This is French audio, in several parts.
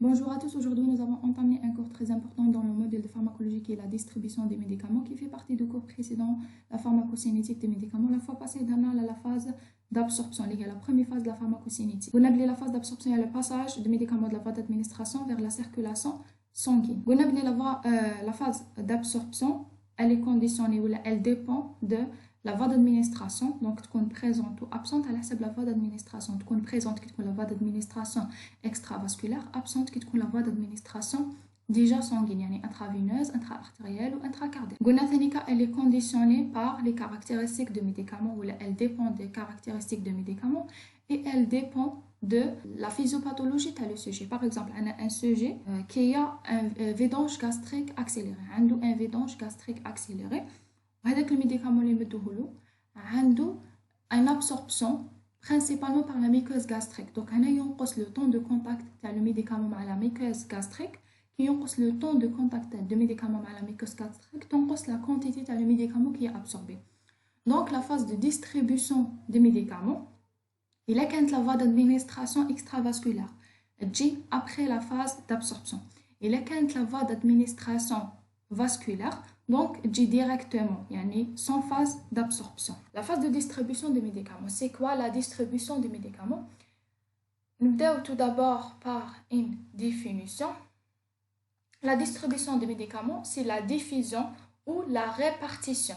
Bonjour à tous, aujourd'hui nous avons entamé un cours très important dans le modèle de pharmacologie qui est la distribution des médicaments qui fait partie du cours précédent, la pharmacocinétique des médicaments. La fois passée, on a la phase d'absorption, la première phase de la pharmacocinétique. On a la phase d'absorption et le passage des médicaments de la voie d'administration vers la circulation sanguine. On a la phase d'absorption, elle est conditionnée ou elle dépend de la voie d'administration, donc تكون présente ou absente على حسب la voie d'administration. تكون présente كي تكون la voie d'administration extravasculaire, absente qui تكون la voie d'administration déjà sanguine, يعني intravéneuse, intra-artérielle ou intracardiaque. قلنا ثاني elle est conditionnée par les caractéristiques de médicaments ou elle dépend des caractéristiques de médicaments et elle dépend de la physiopathologie de le sujet. Par exemple, on a un sujet qui a un vidange gastrique accéléré, un vidange gastrique accéléré. وهذاك الميديكامون اللي مدوه له عنده ان ابسوربسيون principalement par la muqueuse gastrique. Donc هنا ينقص le temps de contact تاع le médicament مع la muqueuse gastrique qui ينقص le temps de contact de médicament مع la muqueuse gastrique تنقص la quantité تاع le médicament qui est absorbé. Donc la phase de distribution des médicaments il كانت la voie d'administration extravasculaire تجي après la phase d'absorption. il كانت la voie d'administration vasculaire donc dit directement sans phase d'absorption. La phase de distribution des médicaments, c'est quoi la distribution des médicaments? Nous démarrons tout d'abord par une définition. La distribution des médicaments, c'est la diffusion ou la répartition.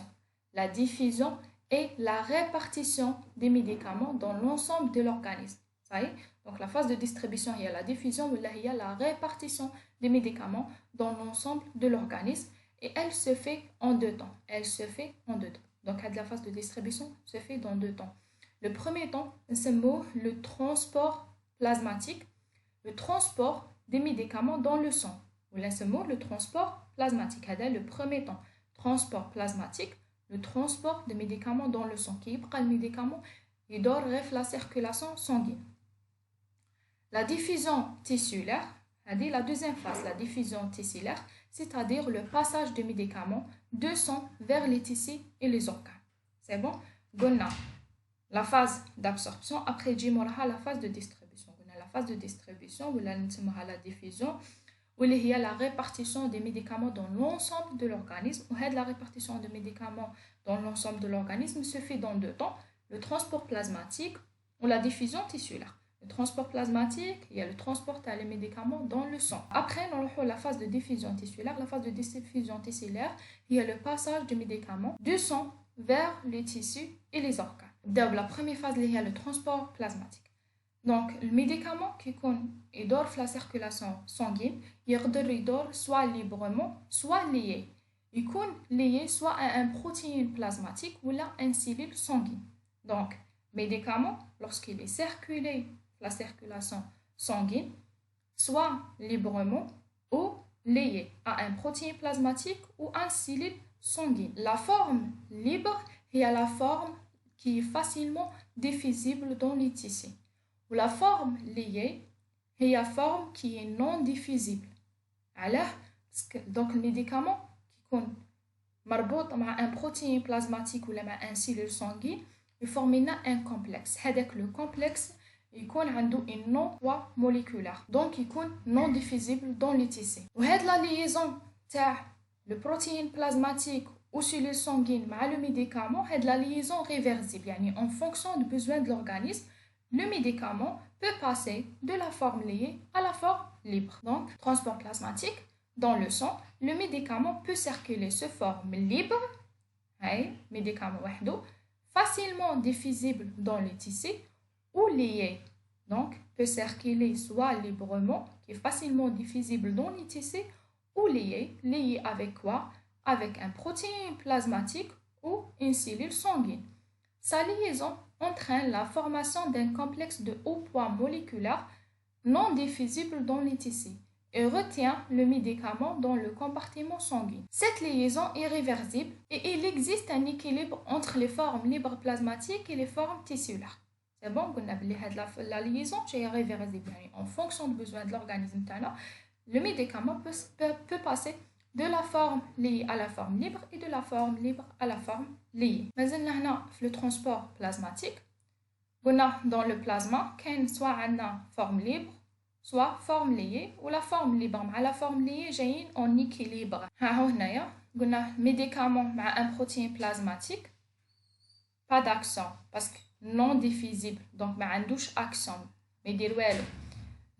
La diffusion et la répartition des médicaments dans l'ensemble de l'organisme. Ça y est? Donc la phase de distribution, il y a la diffusion ou il y a la répartition des médicaments dans l'ensemble de l'organisme. Et elle se fait en deux temps. Donc, la phase de distribution se fait dans deux temps. Le premier temps, c'est le transport plasmatique, le transport des médicaments dans le sang. Ou là, c'est le transport plasmatique. C'est le premier temps. Transport plasmatique, le transport des médicaments dans le sang. Qui prend le médicament, il doit la circulation sanguine. La diffusion tissulaire, c'est la deuxième phase, la diffusion tissulaire, c'est-à-dire le passage des médicaments de sang vers les tissus et les organes. C'est bon? On a la phase d'absorption, après la phase de distribution. On a la phase de distribution, ou la diffusion, où il y a la répartition des médicaments dans l'ensemble de l'organisme. La répartition des médicaments dans l'ensemble de l'organisme se fait dans deux temps, le transport plasmatique ou la diffusion tissulaire. Le transport plasmatique, il y a le transport des médicaments dans le sang. Après, on a la phase de diffusion tissulaire. La phase de diffusion tissulaire, il y a le passage des médicaments du sang vers les tissus et les organes. Donc, la première phase, il y a le transport plasmatique. Donc, le médicament qui dort la circulation sanguine, il dort soit librement, soit lié. Il est lié soit à un protéine plasmatique ou à un cellule sanguine. Donc, médicament, lorsqu'il est circulé la circulation sanguine, soit librement ou lié à un protéine plasmatique ou à une cellule sanguine. La forme libre est la forme qui est facilement diffusible dans les tissus. Ou la forme liée est la forme qui est non diffusible. Alors, donc le médicament qui est مربوط مع un protéine plasmatique ou مع une cellule sanguine, il forme un complexe. هذاك le complexe يكون عنده une non-poids moléculaire, donc يكون non diffusible dans les tissus. وهاد la liaison تاع le protéine plasmatique ou cellule sanguine مع le médicament, هاد la liaison réversible, يعني en fonction du besoin de l'organisme, le médicament peut passer de la forme liée à la forme libre. Donc, transport plasmatique, dans le sang, le médicament peut circuler sous forme libre, médicament وحده, facilement diffusible dans les tissus, ou lié, donc peut circuler soit librement, qui est facilement diffusible dans les tissus, ou lié avec quoi? Avec un protéine plasmatique ou une cellule sanguine. Sa liaison entraîne la formation d'un complexe de haut poids moléculaire non diffusible dans les tissus et retient le médicament dans le compartiment sanguin. Cette liaison est réversible et il existe un équilibre entre les formes libres plasmatiques et les formes tissulaires. C'est bon, la liaison est réversible. En fonction du besoin de l'organisme, le médicament peut passer de la forme liée à la forme libre et de la forme libre à la forme liée. Mais le transport plasmatique, dans le plasma, soit une forme libre soit forme liée ou la forme libre. مع la forme liée جايين en équilibre. ها هنايا قلنا médicament مع un protéine plasmatique pas d'accent parce que non diffusible donc ما عندوش accent ما يدير والو.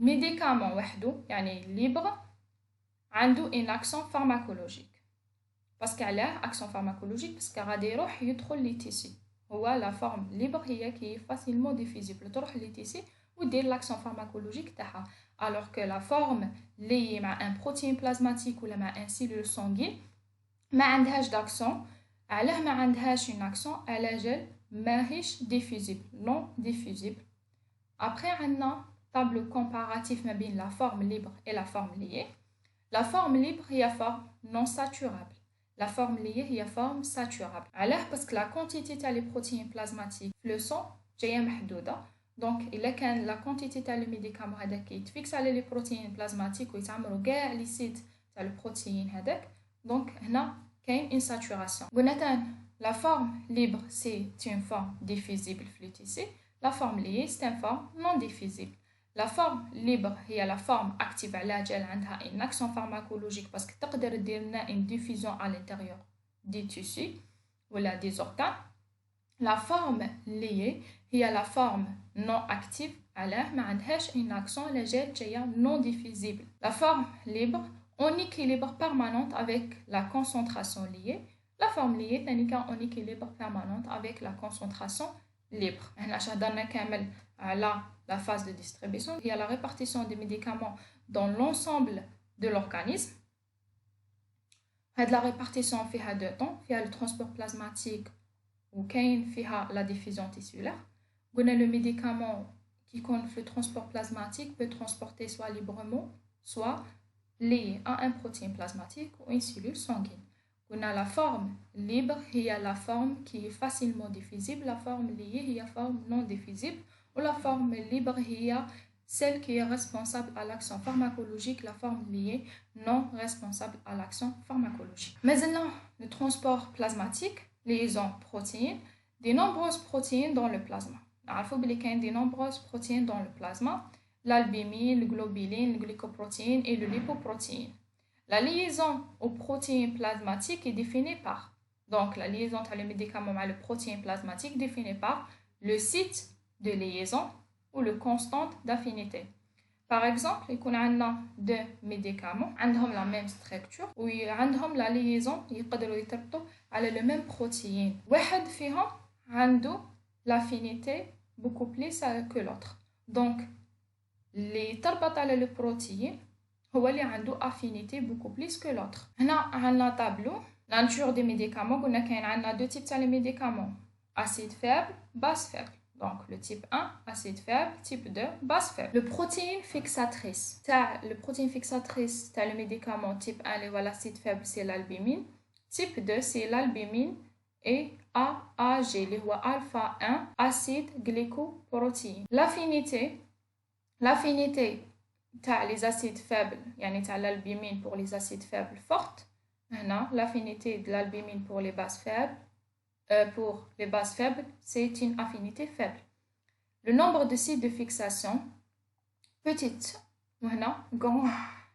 médicament وحده يعني libre عنده un accent pharmacologique parce qu'علاه accent pharmacologique parce que غادي يروح يدخل لي تيسي. هو la forme libre هي qui est facilement diffusible تروح لي تيسي ودير l'accent pharmacologique تاعها. alors que la forme liée مع un protéine plasmatique ولا مع un cellule sanguine ما عندهاش d'accent. علاه ما عندهاش un accent على جال ماهيش diffusible non diffusible. après عندنا tableau comparatif ما بين la forme libre et la forme liée. la forme libre هي forme non saturable. la forme liée هي forme saturable. علاه parce que la quantité تاع les protéines plasmatiques في le sang جايه محدوده. دونك الا كان لا كونتيتي تاع لو ميديكامون هذاك يتفيكس على لي بروتين بلازماتيك ويتعمروا كاع لي سيت تاع البروتين هذاك دونك هنا كاين ان ساتوراسيون. قلنا تاني لا فورم ليبر سي اون فورم ديفيزيبل في لو تيسي. لا فورم ليي سي ان فورم نون ديفيزيبل. لا فورم ليبر هي لا فورم اكتيف على جال عندها ان اكسيون فارماكولوجيك باسكو تقدر دير لنا ان ديفيزيون على الانتيريور دي تيسي ولا دي زورغان. La forme liée هي la forme non active علاه ما عندهاش un accent على جال جايه non diffusible. La forme libre en équilibre permanente avec la concentration liée. La forme liée ثاني كان en équilibre permanente avec la concentration libre. هنا شهدرنا كامل على la phase de distribution هي la répartition des médicaments dans l'ensemble de l'organisme. هاد la répartition فيها deux temps فيها le transport plasmatique وكاين فيها la diffusion tissulaire. قلنا le médicament qui يكون في le transport plasmatique peut transporter soit librement soit lié à un protéine plasmatique ou une cellule sanguine. قلنا la forme libre هي la forme qui est facilement diffusible. la forme liée هي forme non diffusible ou la forme libre هي celle qui est responsable à l'action pharmacologique. La forme liée non responsable à l'action pharmacologique. Mais maintenant le transport plasmatique liaison protéines, de nombreuses protéines dans le plasma. Il faut qu'il y ait de nombreuses protéines dans le plasma, l'albumine, le globuline, le glycoprotéine et le lipoprotéine. La liaison aux protéines plasmatiques est définie par, donc la liaison entre le médicament et le protéine plasmatique définie par le site de liaison ou le constante d'affinité. Par exemple, il y a deux médicaments qui ont la même structure ou ont la liaison يقدروا يتربطوا على le même protéine. واحد فيهم عنده l'affinité beaucoup plus que l'autre. Donc, اللي تربط على le protéine هو اللي عنده affinité beaucoup plus que l'autre. هنا عندنا tableau la nature des médicaments. قلنا كاين عندنا deux types de médicaments, acide faible, base faible. Donc, le type 1, acide faible, type 2, base faible. Le protéine fixatrice. Le protéine fixatrice, le médicament type 1, l'acide faible, c'est l'albumine. Type 2, c'est l'albumine et AAG, alpha 1, acide glycoprotéine. L'affinité, les acides faibles, l'albumine pour les acides faibles fortes. L'affinité de l'albumine pour les bases faibles. Pour les bases faibles, c'est une affinité faible. Le nombre de sites de fixation, petite, grand.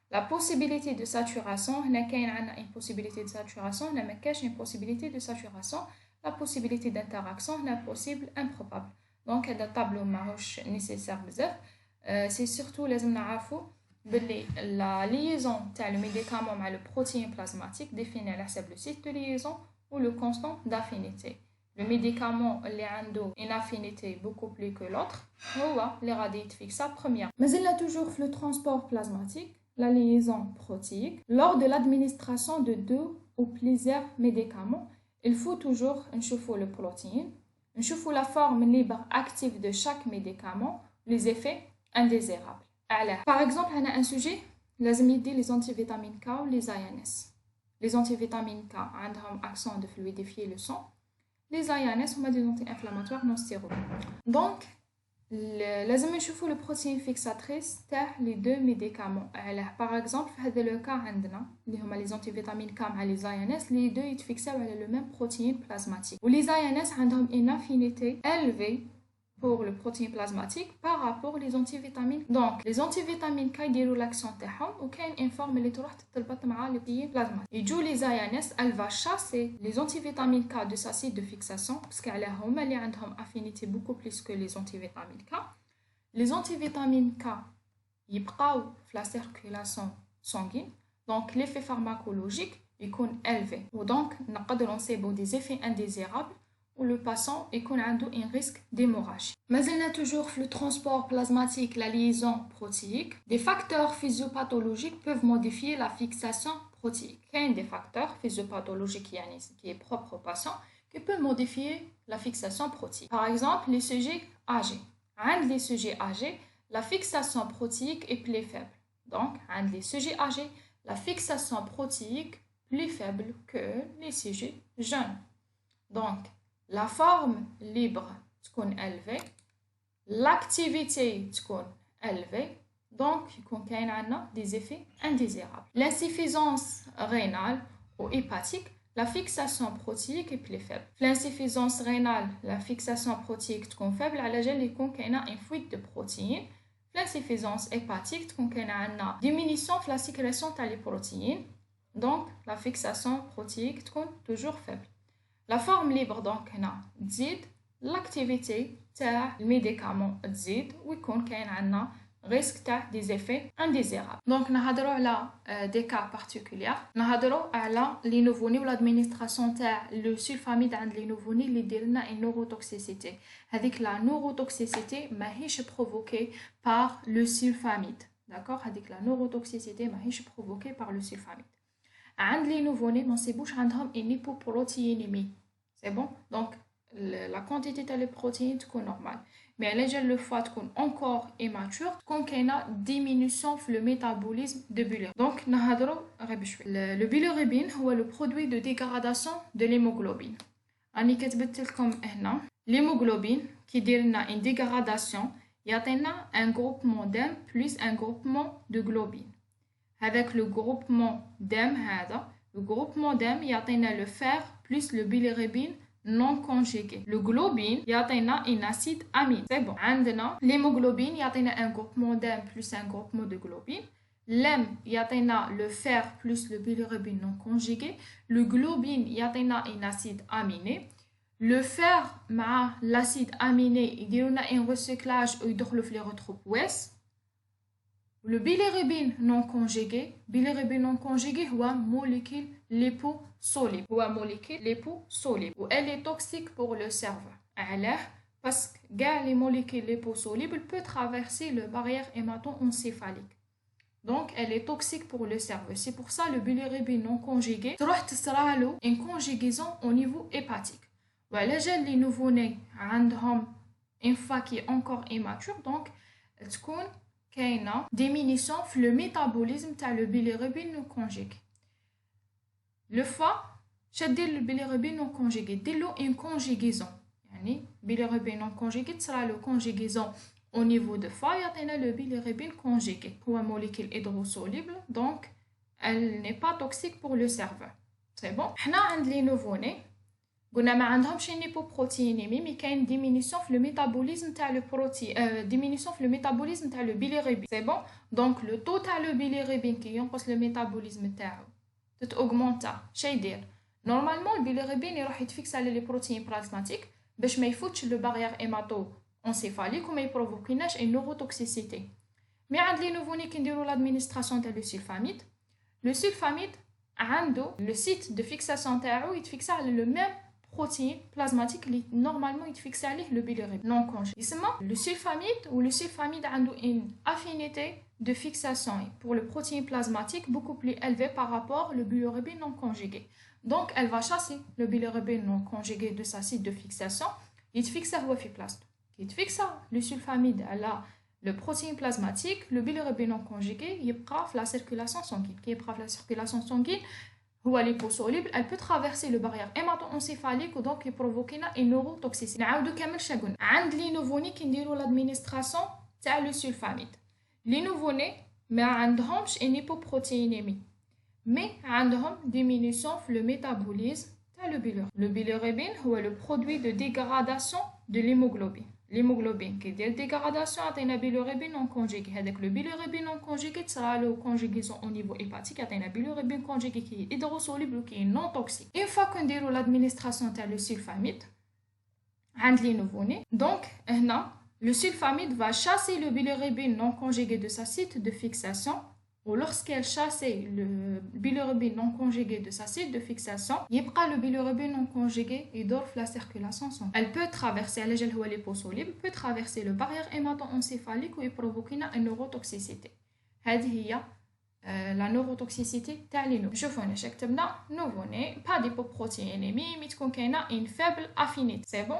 La possibilité de saturation, il y a une possibilité de saturation, il y a une possibilité de saturation, la possibilité d'interaction, est possible, improbable. Donc, il y a un tableau maroche nécessaire. C'est surtout les la liaison le médicament avec le protéine plasmatique définit le site de liaison ou le constant d'affinité. Le médicament a une affinité beaucoup plus que l'autre, les radiates fixes à première. Mais il y a toujours le transport plasmatique, la liaison protéique. Lors de l'administration de deux ou plusieurs médicaments, il faut toujours chauffer le protéine, chauffer la forme libre active de chaque médicament, les effets indésirables. Alors, par exemple, on a un sujet, les antivitamines K ou les INS. Les antivitamines K ont accent de fluidifier le sang. Les INS sont des anti-inflammatoires non stéroïdes. Donc, لازم نشوفوا le protéine fixatrice تاع les deux médicaments. Par exemple, في هذا le cas عندنا اللي هما les antivitamines K مع les INS, les deux يتفixaو على le même protéine plasmatique. و les INS عندهم une affinité élevée pour le protéine plasmatique par rapport aux antivitamines. Donc les antivitamines K يديروا l'action تاعهم وكاين une forme اللي تروح تتربط مع le protéine plasmatique. يجوا les ANS, elle va chasser les antivitamines K de sa site de fixation parce qu'elle a هما اللي عندهم affinité beaucoup plus que les antivitamines K. Les antivitamines K يبقاو في la circulation sanguine. Donc l'effet pharmacologique يكون élevé. و donc نقدروا نصيبوا des effets indésirables où le patient يكون عنده un risque d'hémorragie. مازلنا toujours في le transport plasmatique, la liaison protéique. Des facteurs physiopathologiques peuvent modifier la fixation protéique. Il y a des facteurs physiopathologiques qui est propre au patient qui peut modifier la fixation protéique. Par exemple, les sujets âgés. Chez les sujets âgés, la fixation protéique est plus faible. Donc, chez les sujets âgés, la fixation protéique plus faible que les sujets jeunes. Donc, la forme libre est élevée, l'activité est élevée, donc il y a des effets indésirables. L'insuffisance rénale ou hépatique, la fixation protéique est plus faible. L'insuffisance rénale, la fixation protéique est faible, à laquelle il y a une fuite de protéines. L'insuffisance hépatique, il y a une diminution de la sécrétion des protéines, donc la fixation protéique est toujours faible. La forme libre donc تزيد l'activité تاع الميديكامون تزيد ويكون كاين عندنا risque تاع des effets indésirables. Donc نهضروا على des cas particuliers. نهضروا على les nouveau-nés والادمينستراسيون تاع لو سولفاميد عند les nouveau-nés اللي يدير لنا une neurotoxicité. هذيك la neurotoxicité ماهيش provoquée par le sulfamide. D'accord, هذيك la neurotoxicité ماهيش provoquée par le sulfamide. عند les nouveau-nés ما نصيبوش عندهم une hypoprotéinémie. C'est bon? Donc la quantité de les protéines est normale. Mais le foie est encore immature, donc il y a une diminution dans le métabolisme de bilirubine. Donc le bilirubine est le produit de dégradation de l'hémoglobine. L'hémoglobine qui a une dégradation, il y a un groupement d'hème plus un groupement de globine. Avec le groupement d'hème, il y a le fer plus le bilirubine non conjugué. Le globine, il y a un acide amine. C'est bon. L'hémoglobine, il y a un groupement d'hème plus un groupement de globine. L'hème, il y a le fer plus le bilirubine non conjugué. Le globine, il y a un acide aminé. Le fer, l'acide aminé, il y a un recyclage et il les retrouve ouest. Le bilirubine non conjugué est une molécule liposoluble. Elle est toxique pour le cerveau. Parce que les molécules liposolubles peuvent traverser la barrière hémato-encéphalique. Donc, elle est toxique pour le cerveau. C'est pour ça que le bilirubine non conjugué a une conjugaison au niveau hépatique. Les nouveau-nés ont une fois qui est encore immature, donc, كاينه diminution في le métabolisme تاع le bilirubine non conjugué. Le foie شدير le bilirubine non conjugué ديرلو une conjugaison يعني bilirubine non conjugué تصرا له conjugaison au niveau de foie يعطينا le bilirubine conjugué هو molécule hydrosoluble donc elle n'est pas toxique pour le cerveau. C'est bon. حنا عند les nouveau-nés قلنا ما عندهمش une hypoprotéinémie mais كاين diminution في le métabolisme تاع le diminution في le métabolisme تاع le bilirubine. C'est bon. Donc le taux تاع le bilirubine qui ينقص le métabolisme تاعو تتاugmenta. شي يدير normalement le bilirubine يروح يتفيكس على les protéines plasmatiques باش ما يفوتش le barrière hémato-encéphalique وما يبروفوكيناش une neurotoxicité. mais عند les nouveau-nés qui نديرو l'administration تاع le sulfamide عنده le site de fixation تاعو يتفيكس على le même protéine plasmatique qui normalement يتفيكس عليه le bilirubine non conjugué. Le sulfamide ou le sulfamide a une affinité de fixation pour le protéine plasmatique beaucoup plus élevée par rapport au bilirubine non conjugué. Donc elle va chasser le bilirubine non conjugué de sa site de fixation. Il fixe هو في بلاصتو. Il fixe le sulfamide على le protéine plasmatique, le bilirubine non conjugué يبقى في la circulation sanguine. Qui يبقى في la circulation sanguine هو liposoluble, elle peut traverser le barrière hémato-encéphalique donc provoquer une neurotoxicité. نعاودو كامل شاقولنا عند لي نوفوني كي نديرو l'administration تاع le sulfamide. لي نوفوني ما عندهمش une hypoprotéinémie mais عندهم diminution في le métabolisme تاع le bilirubine. Le bilirubine هو le produit de dégradation de l'hémoglobine. l'hémoglobine qui dit dégradation atteint bilirubine non conjugué. Avec le bilirubine non conjugué sera le conjugaison au niveau hépatique atteint bilirubine conjugué qui est hydrosoluble qui est non toxique. Une fois qu'on déroule l'administration de le sulfamide عند les nouveau-nés, donc le sulfamide va chasser le bilirubine non conjugué de sa site de fixation. Ou lorsqu'elle chasse le bilirubine non conjugué de sa site de fixation, le bilirubine non conjugué et dort la circulation sanguine. Elle peut traverser, le liposoluble peut traverser le barrière hémato-encéphalique et provoquer une neurotoxicité. هذه هي la neurotoxicité تاع لي نو. شوفوا هنا كتبنا nouveau-né pas d'hypoprotéinémie mais تكون كاينه une faible affinité. C'est bon?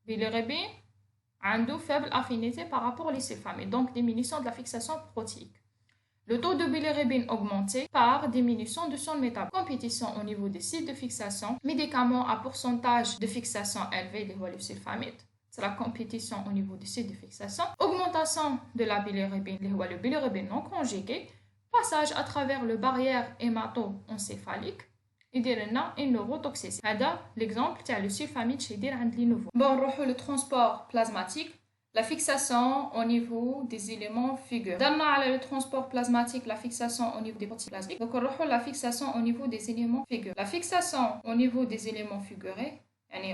Bilirubine a une faible affinité par rapport aux sulfamides, donc diminution de la fixation protéique. Le taux de bilirubine augmenté par diminution de son métabolisme. Compétition au niveau des sites de fixation. Médicaments à pourcentage de fixation élevé des sulfamides. C'est la compétition au niveau des sites de fixation. Augmentation de la bilirubine, le bilirubine non conjugué. Passage à travers le barrière hémato-encéphalique. Il y a une neurotoxicité. C'est l'exemple de le sulfamide chez les nouveaux. Bon, le transport plasmatique. La fixation au niveau des éléments figurés. Dans le transport plasmatique, la fixation au niveau des parties plasmiques. Donc, la fixation au niveau des éléments figurés. La fixation au niveau des éléments figurés,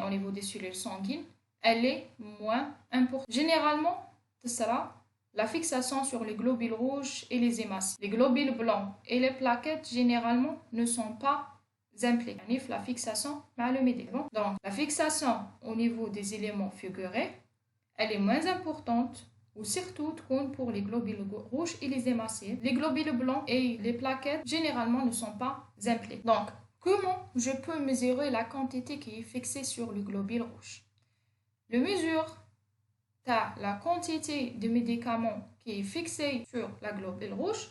au niveau des cellules sanguines, elle est moins importante. Généralement, c'est ça, la fixation sur les globules rouges et les hématies. Les globules blancs et les plaquettes, généralement, ne sont pas impliqués. La fixation par le médicament. Donc, la fixation au niveau des éléments figurés, elle est moins importante ou surtout pour les globules rouges et les hématies. Les globules blancs et les plaquettes généralement ne sont pas impliqués. Donc, comment je peux mesurer la quantité qui est fixée sur le globule rouge? Le mesure la quantité de médicaments qui est fixée sur la globule rouge,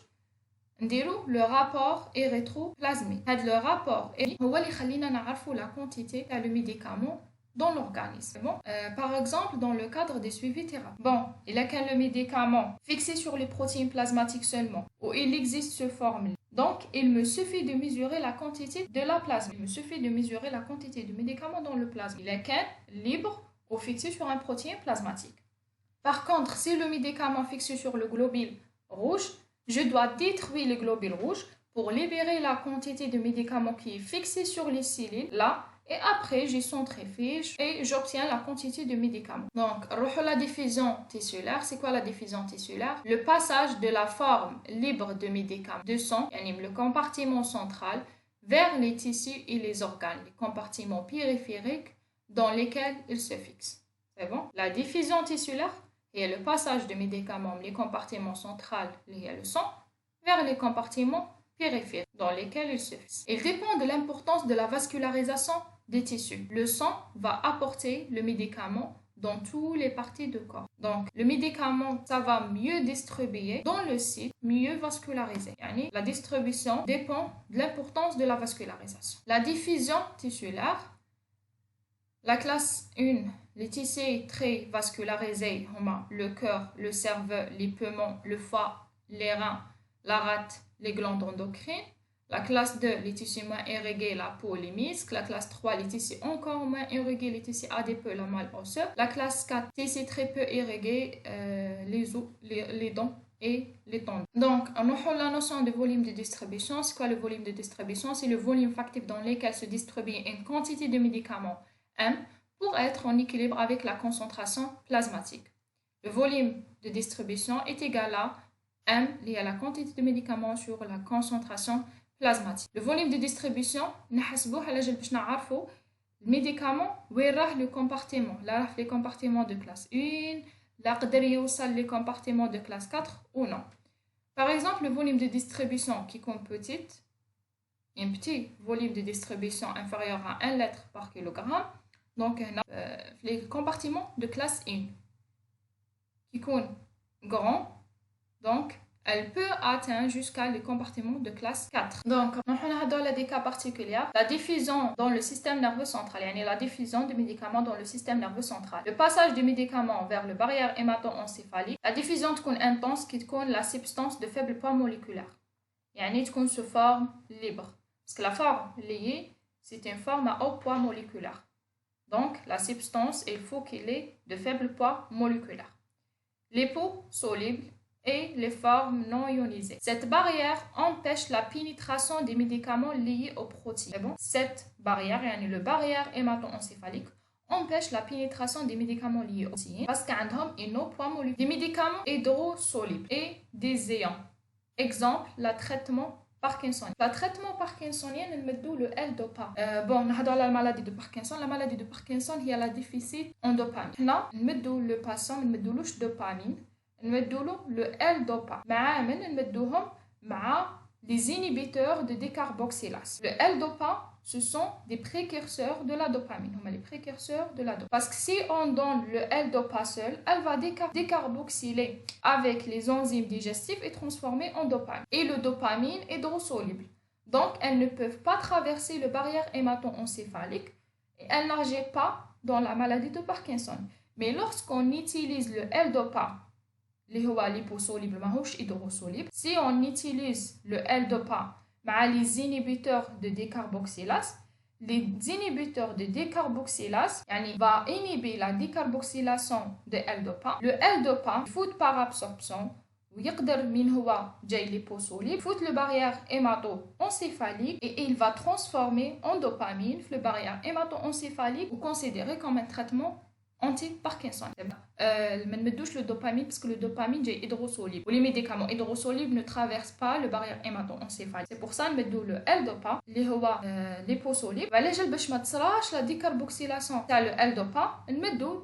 le rapport érythroplasmique. Le rapport est la quantité de médicaments dans l'organisme. Bon, par exemple, dans le cadre des suivis thérapeutiques. Bon, il y a qu'un médicament fixé sur les protéines plasmatiques seulement, où il existe ce formule. Donc, il me suffit de mesurer la quantité de la plasme. Il me suffit de mesurer la quantité de médicaments dans le plasma. Il y a qu'un libre ou fixé sur un protéine plasmatique. Par contre, si le médicament fixé sur le globule rouge, je dois détruire le globule rouge pour libérer la quantité de médicaments qui est fixée sur les cellules, là, et après, je centrifuge et j'obtiens la quantité de médicaments. Donc, la diffusion tissulaire, c'est quoi la diffusion tissulaire? Le passage de la forme libre de médicaments de sang, le compartiment central, vers les tissus et les organes, les compartiments périphériques dans lesquels ils se fixent. C'est bon? La diffusion tissulaire est le passage de médicaments, les compartiments centraux liés au sang, vers les compartiments périphériques dans lesquels ils se fixent. Il dépend de l'importance de la vascularisation des tissus. Le sang va apporter le médicament dans toutes les parties du corps. Donc, le médicament, ça va mieux distribuer dans le site, mieux vascularisé. La distribution dépend de l'importance de la vascularisation. La diffusion tissulaire, la classe 1, les tissus très vascularisés, le cœur, le cerveau, les poumons, le foie, les reins, la rate, les glandes endocrines. La classe 2, les tissus moins irrigués, la peau, les muscles. La classe 3, les tissus encore moins irrigués, les tissus adipeux, la malle osseuse. La classe 4, tissus très peu irrigués, les os, les dents et les tendons. Donc, on a la notion de volume de distribution. C'est quoi le volume de distribution? C'est le volume factif dans lequel se distribue une quantité de médicaments M pour être en équilibre avec la concentration plasmatique. Le volume de distribution est égal à M lié à la quantité de médicaments sur la concentration plasmatique. Le volume de distribution, le médicament, le compartiment. Là, les compartiments de classe 1, les compartiments de classe 4 ou non. Par exemple, le volume de distribution qui compte petite, un petit volume de distribution inférieur à 1 litre par kilogramme. Donc, les compartiments de classe 1 qui comptent grand, donc, elle peut atteindre jusqu'à les compartiments de classe 4. Donc, on a dans des cas particuliers, la diffusion dans le système nerveux central, la diffusion des médicaments dans le système nerveux central. Le passage des médicaments vers le barrière hémato-encéphalique, la diffusion est intense qui est la substance de faible poids moléculaire. Elle est sous forme libre. Parce que la forme liée, c'est une forme à haut poids moléculaire. Donc, la substance, il faut qu'elle ait de faible poids moléculaire. Liposoluble et les formes non ionisées. Cette barrière empêche la pénétration des médicaments liés aux protéines. C'est bon? Cette barrière, le barrière hémato-encéphalique, empêche la pénétration des médicaments liés aux protéines parce qu'ils ont un poids moléculaire. Des médicaments hydrosolubles et des ions. Exemple, le traitement Parkinson. Le traitement parkinsonien, on met le L-dopa. Bon, on a la maladie de Parkinson. La maladie de Parkinson, il y a la déficit en dopamine. Là, on met le patient, on met le dopamine, on met le L-dopa. On met les inhibiteurs de décarboxylase. Le L-dopa, ce sont des précurseurs de la dopamine. On met les précurseurs de la dopamine. Parce que si on donne le L-dopa seul, elle va décarboxyler avec les enzymes digestives et transformer en dopamine. Et le dopamine est hydrosoluble. Donc, elles ne peuvent pas traverser le barrière hémato-encéphalique et elles n'agissent pas dans la maladie de Parkinson. Mais lorsqu'on utilise le L-dopa, liposoluble, hydrosoluble, si on utilise le L-dopa les inhibiteurs de décarboxylase, les inhibiteurs de décarboxylase va inhiber la décarboxylation de L-dopa. Le L-dopa fout par absorption ويقدر من هو جاي liposoluble fout le barrière hémato-encéphalique et il va transformer en dopamine le barrière hémato-encéphalique ou considéré comme un traitement anti-Parkinson. Ne mettons le dopamine parce que le dopamine est hydrosoluble. Les médicaments hydrosolubles ne traversent pas le barrière hémato-encéphalique. C'est pour ça que nous mettons le L-dopa, liposoluble. La décarboxylation de le L-dopa, nous mettons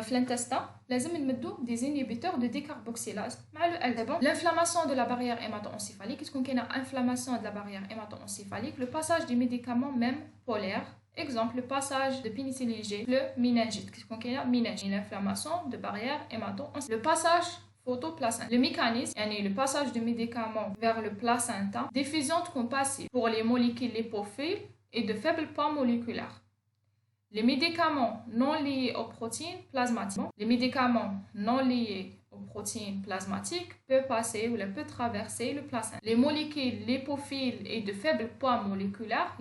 في l'intestin, لازم نمدو des inhibiteurs de décarboxylase مع le L. L'inflammation de la barrière hémato-encéphalique, qu'est-ce qu'on a inflammation de la barrière hémato-encéphalique, le passage des médicaments même polaires. Exemple, le passage de pénicilline G, le méningite. Qu'est-ce qu'on a méningite, l'inflammation de barrière hémato-encéphalique. Le passage photoplacenta. Le mécanisme, le passage de médicaments vers le placenta, diffusion passive pour les molécules lipophiles et de faible poids moléculaire. Les médicaments non liés aux protéines plasmatiques. Les médicaments non liés aux protéines plasmatiques peuvent passer ou peuvent traverser le placenta. Les molécules lipophiles et de faible poids moléculaire,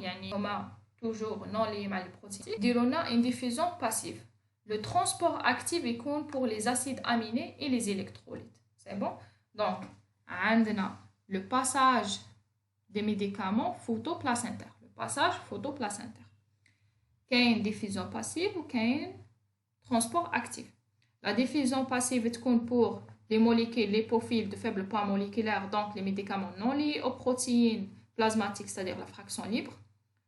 toujours non liées à les protéines, diront une diffusion passive. Le transport actif est compte pour les acides aminés et les électrolytes. C'est bon? Donc, on a le passage des médicaments photoplacentaires. Le passage photoplacentaire. Qu'il y a une diffusion passive ou qu'il y a un transport actif. La diffusion passive est compte pour les molécules lipophiles de faible poids moléculaire, donc les médicaments non liés aux protéines plasmatiques, c'est-à-dire la fraction libre.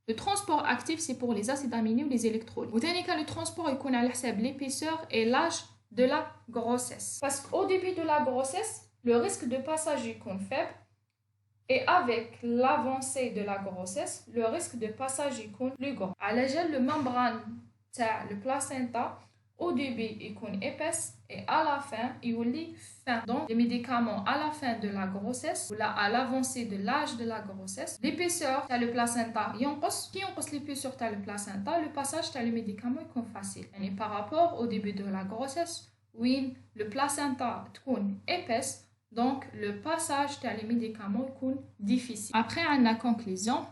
Le transport actif, c'est pour les acides aminés ou les électrolytes. Le transport est à l'épaisseur et l'âge de la grossesse. Parce qu'au début de la grossesse, le risque de passage est faible. Et avec l'avancée de la grossesse, le risque de passage est plus grand. À l'égel, le membrane, le placenta, au début, il est épaisse et à la fin, il est fin. Donc, les médicaments à la fin de la grossesse ou là, à l'avancée de l'âge de la grossesse, l'épaisseur, le placenta, qui on l'épaisseur, le placenta, le passage, le médicament est facile. Et par rapport au début de la grossesse, oui, le placenta est épaisse. Donc, le passage des médicaments est difficile. Après, à la conclusion,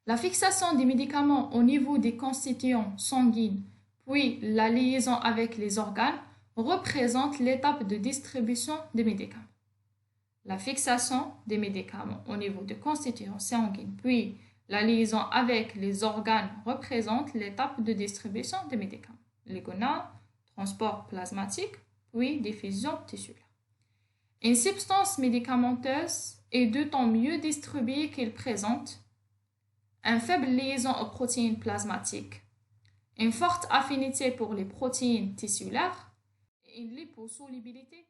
la fixation des médicaments au niveau des constituants sanguins, puis la liaison avec les organes, représente l'étape de distribution des médicaments. La fixation des médicaments au niveau des constituants sanguins, puis la liaison avec les organes, représente l'étape de distribution des médicaments. Les gonades, transport plasmatique, puis diffusion tissulaire. Une substance médicamenteuse est d'autant mieux distribuée qu'elle présente une faible liaison aux protéines plasmatiques, une forte affinité pour les protéines tissulaires et une liposolubilité